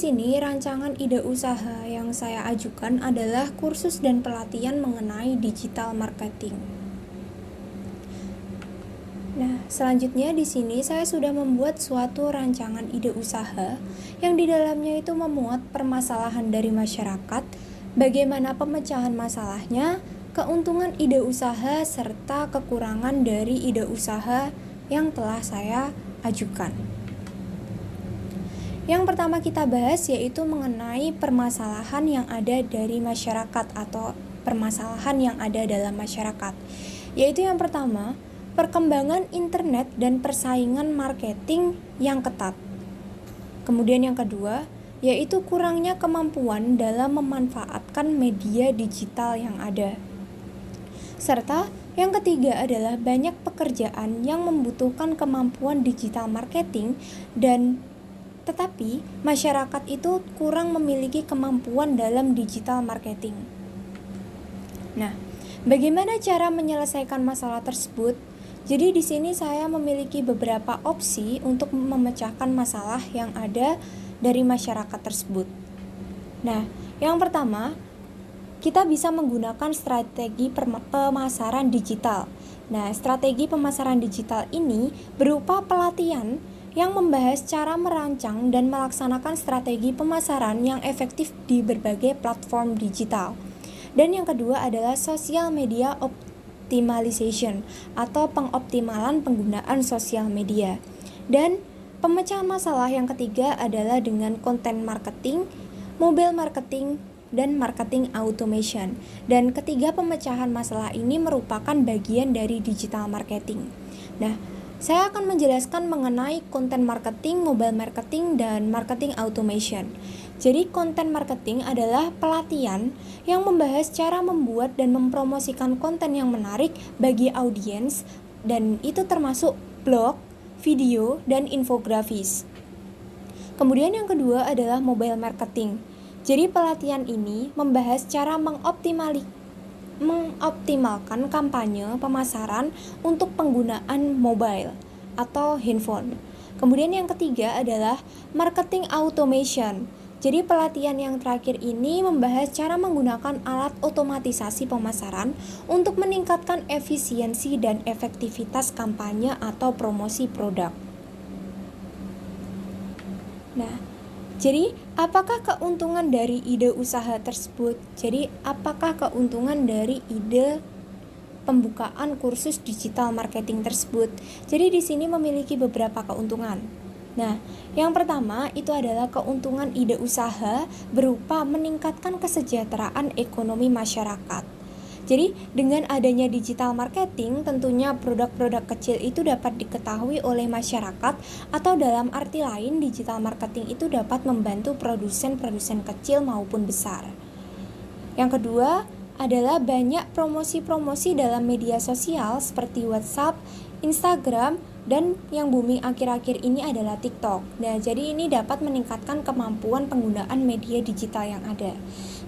sini rancangan ide usaha yang saya ajukan adalah kursus dan pelatihan mengenai digital marketing. Nah, selanjutnya di sini saya sudah membuat suatu rancangan ide usaha yang di dalamnya itu memuat permasalahan dari masyarakat, bagaimana pemecahan masalahnya, keuntungan ide usaha, serta kekurangan dari ide usaha yang telah saya ajukan. Yang pertama kita bahas yaitu mengenai permasalahan yang ada dari masyarakat atau permasalahan yang ada dalam masyarakat. Yaitu yang pertama, perkembangan internet dan persaingan marketing yang ketat. Kemudian yang kedua, yaitu kurangnya kemampuan dalam memanfaatkan media digital yang ada. Serta yang ketiga adalah banyak pekerjaan yang membutuhkan kemampuan digital marketing tetapi masyarakat itu kurang memiliki kemampuan dalam digital marketing. Nah, bagaimana cara menyelesaikan masalah tersebut? Jadi di sini saya memiliki beberapa opsi untuk memecahkan masalah yang ada dari masyarakat tersebut. Nah, yang pertama, kita bisa menggunakan strategi pemasaran digital. Nah, strategi pemasaran digital ini berupa pelatihan yang membahas cara merancang dan melaksanakan strategi pemasaran yang efektif di berbagai platform digital. Dan yang kedua adalah social media optimization atau pengoptimalan penggunaan sosial media. Dan pemecahan masalah yang ketiga adalah dengan content marketing, mobile marketing, dan marketing automation. Dan ketiga pemecahan masalah ini merupakan bagian dari digital marketing. Nah, saya akan menjelaskan mengenai content marketing, mobile marketing, dan marketing automation. Jadi content marketing adalah pelatihan yang membahas cara membuat dan mempromosikan konten yang menarik bagi audiens, dan itu termasuk blog, video, dan infografis. Kemudian yang kedua adalah mobile marketing. Jadi pelatihan ini membahas cara mengoptimalkan kampanye pemasaran untuk penggunaan mobile atau handphone. Kemudian yang ketiga adalah marketing automation. Jadi pelatihan yang terakhir ini membahas cara menggunakan alat otomatisasi pemasaran untuk meningkatkan efisiensi dan efektivitas kampanye atau promosi produk. Nah, jadi, apakah keuntungan dari ide usaha tersebut? Jadi, apakah keuntungan dari ide pembukaan kursus digital marketing tersebut? Jadi, di sini memiliki beberapa keuntungan. Nah, yang pertama itu adalah keuntungan ide usaha berupa meningkatkan kesejahteraan ekonomi masyarakat. Jadi, dengan adanya digital marketing, tentunya produk-produk kecil itu dapat diketahui oleh masyarakat, atau dalam arti lain, digital marketing itu dapat membantu produsen-produsen kecil maupun besar. Yang kedua adalah banyak promosi-promosi dalam media sosial seperti WhatsApp, Instagram, dan yang booming akhir-akhir ini adalah TikTok. Nah, jadi ini dapat meningkatkan kemampuan penggunaan media digital yang ada.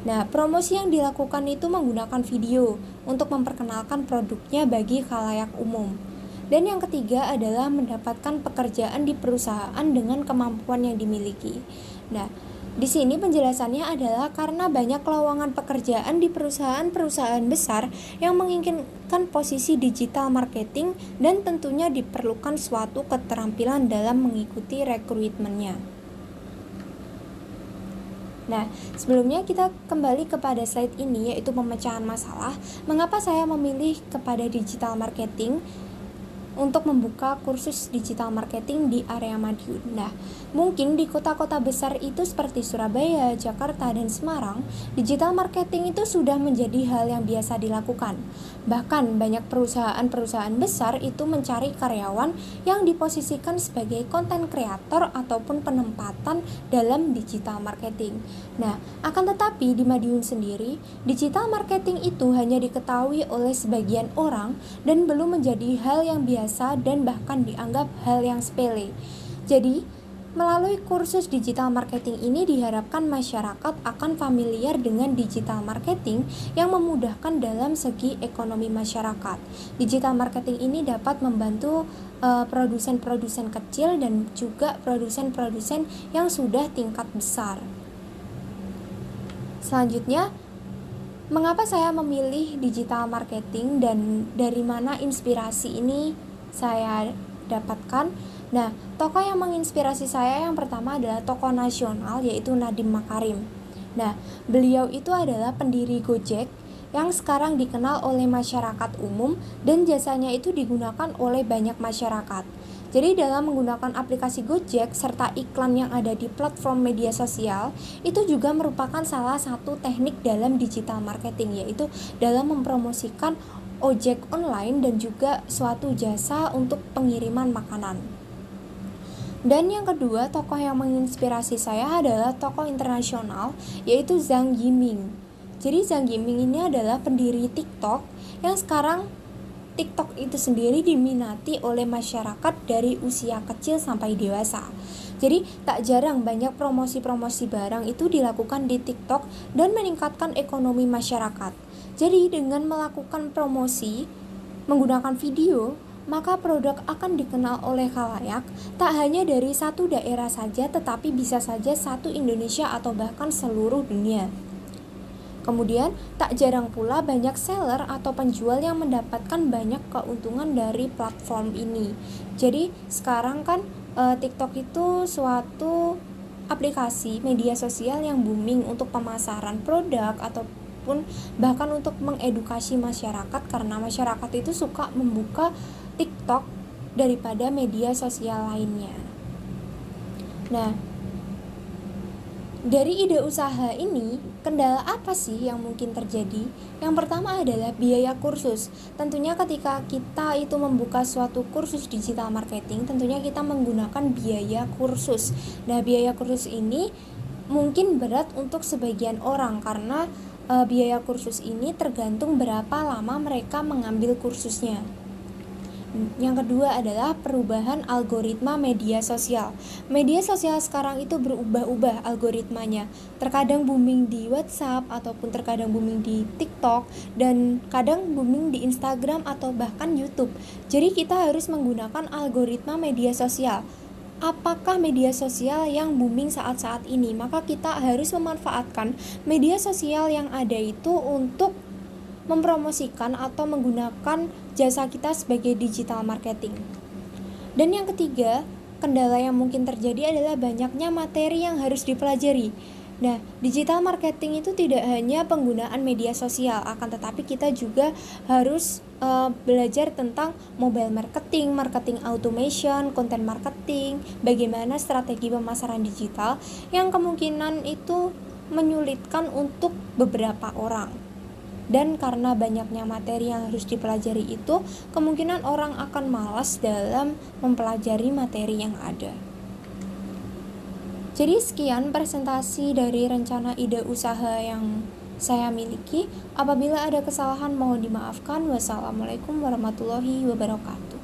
Nah, promosi yang dilakukan itu menggunakan video untuk memperkenalkan produknya bagi khalayak umum. Dan yang ketiga adalah mendapatkan pekerjaan di perusahaan dengan kemampuan yang dimiliki. Nah, di sini penjelasannya adalah karena banyak lowongan pekerjaan di perusahaan-perusahaan besar yang menginginkan posisi digital marketing, dan tentunya diperlukan suatu keterampilan dalam mengikuti rekrutmennya. Nah, sebelumnya kita kembali kepada slide ini, yaitu pemecahan masalah. Mengapa saya memilih kepada digital marketing untuk membuka kursus digital marketing di area Madiun? Nah, mungkin di kota-kota besar itu seperti Surabaya, Jakarta, dan Semarang, digital marketing itu sudah menjadi hal yang biasa dilakukan. Bahkan banyak perusahaan-perusahaan besar itu mencari karyawan yang diposisikan sebagai content creator ataupun penempatan dalam digital marketing. Nah, akan tetapi di Madiun sendiri, digital marketing itu hanya diketahui oleh sebagian orang dan belum menjadi hal yang biasa dan bahkan dianggap hal yang sepele. Jadi, Melalui kursus digital marketing ini diharapkan masyarakat akan familiar dengan digital marketing yang memudahkan dalam segi ekonomi masyarakat. Digital marketing ini dapat membantu produsen-produsen kecil dan juga produsen-produsen yang sudah tingkat besar. Selanjutnya, mengapa saya memilih digital marketing dan dari mana inspirasi ini saya dapatkan? Nah, tokoh yang menginspirasi saya yang pertama adalah tokoh nasional, yaitu Nadiem Makarim. Nah, beliau itu adalah pendiri Gojek yang sekarang dikenal oleh masyarakat umum dan jasanya itu digunakan oleh banyak masyarakat. Jadi dalam menggunakan aplikasi Gojek serta iklan yang ada di platform media sosial itu juga merupakan salah satu teknik dalam digital marketing, yaitu dalam mempromosikan ojek online dan juga suatu jasa untuk pengiriman makanan. Dan yang kedua, tokoh yang menginspirasi saya adalah tokoh internasional, yaitu Zhang Yiming. Jadi Zhang Yiming ini adalah pendiri TikTok yang sekarang TikTok itu sendiri diminati oleh masyarakat dari usia kecil sampai dewasa. Jadi tak jarang banyak promosi-promosi barang itu dilakukan di TikTok dan meningkatkan ekonomi masyarakat. Jadi dengan melakukan promosi menggunakan video, maka produk akan dikenal oleh khalayak tak hanya dari satu daerah saja, tetapi bisa saja satu Indonesia atau bahkan seluruh dunia. Kemudian tak jarang pula banyak seller atau penjual yang mendapatkan banyak keuntungan dari platform ini. Jadi sekarang kan TikTok itu suatu aplikasi media sosial yang booming untuk pemasaran produk ataupun bahkan untuk mengedukasi masyarakat, karena masyarakat itu suka membuka TikTok daripada media sosial lainnya. Nah, dari ide usaha ini, kendala apa sih yang mungkin terjadi? Yang pertama adalah biaya kursus. Tentunya ketika kita itu membuka suatu kursus digital marketing, tentunya kita menggunakan biaya kursus. Nah, biaya kursus ini mungkin berat untuk sebagian orang karena biaya kursus ini tergantung berapa lama mereka mengambil kursusnya. Yang kedua adalah perubahan algoritma media sosial. Media sosial sekarang itu berubah-ubah algoritmanya. Terkadang booming di WhatsApp ataupun terkadang booming di TikTok dan kadang booming di Instagram atau bahkan YouTube. Jadi kita harus menggunakan algoritma media sosial. Apakah media sosial yang booming saat-saat ini? Maka kita harus memanfaatkan media sosial yang ada itu untuk mempromosikan atau menggunakan jasa kita sebagai digital marketing. Dan yang ketiga, kendala yang mungkin terjadi adalah banyaknya materi yang harus dipelajari. Nah, digital marketing itu tidak hanya penggunaan media sosial, akan tetapi kita juga harus belajar tentang mobile marketing, marketing automation, content marketing, bagaimana strategi pemasaran digital yang kemungkinan itu menyulitkan untuk beberapa orang. Dan karena banyaknya materi yang harus dipelajari itu, kemungkinan orang akan malas dalam mempelajari materi yang ada. Jadi sekian presentasi dari rencana ide usaha yang saya miliki. Apabila ada kesalahan mohon dimaafkan. Wassalamualaikum warahmatullahi wabarakatuh.